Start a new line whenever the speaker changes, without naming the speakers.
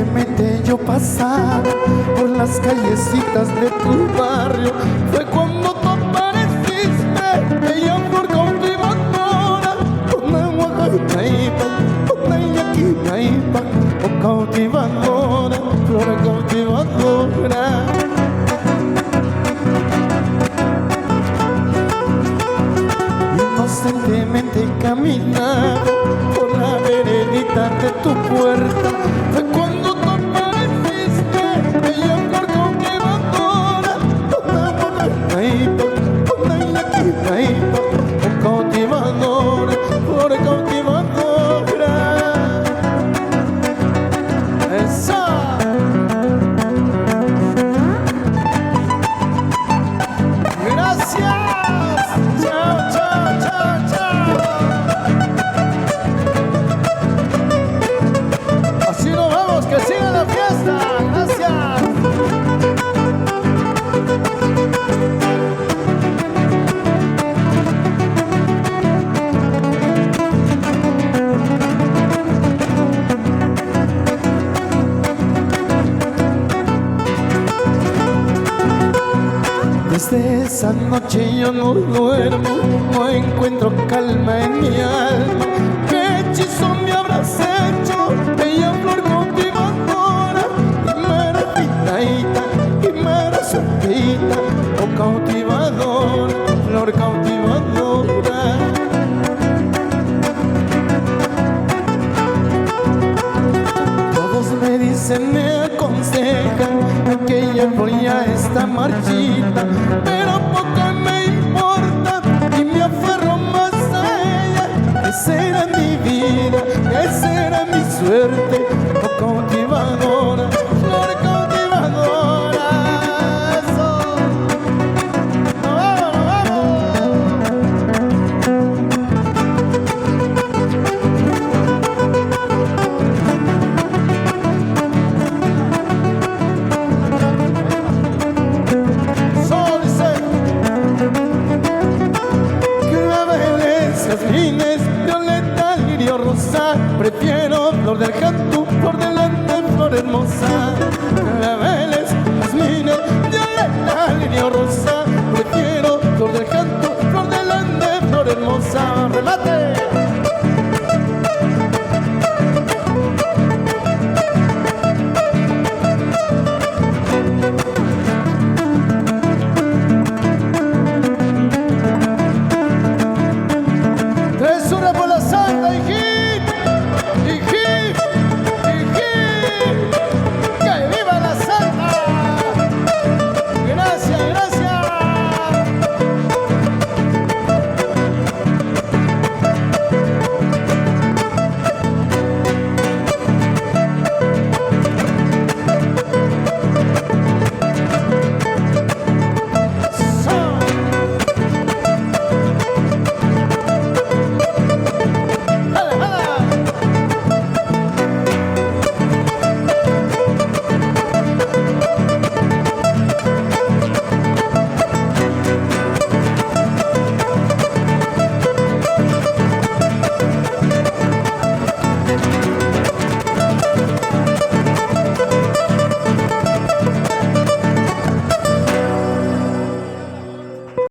Inocentemente yo pasaba por las callecitas de tu barrio. Fue cuando tú apareciste, ella flor cautivadora. Una huacaipa, una yaquinaipa, oh cautivadora, flor cautivadora. Inocentemente caminaba por la veredita de tu puerta. Fue cuando tú apareciste, bella flor cautivadora. Una huacaipa, una yaquinaipa, oh cautivadora, flor cautivadora. ¡Esa! ¡Gracias! ¡Chao, chao, chao, chao! Así nos vamos, que siga la fiesta. Gracias. Desde esa noche yo no duermo, no encuentro calma en mi alma. ¿Qué hechizo me habrás hecho, bella flor cautivadora? Quimera pitaita, quimera suquita, oh cautivadora, flor cautivadora. Todos me dicen, me aconsejan que ya flor ya está marchita, pero poco me importa y me aferro más a ella. Que será mi vida, que será mi suerte, oh cautivadora, flor cautivadora. Eso. ¡Nos vamos, jazmines, violeta, lirio rosa, prefiero flor del jatú por delante, flor hermosa.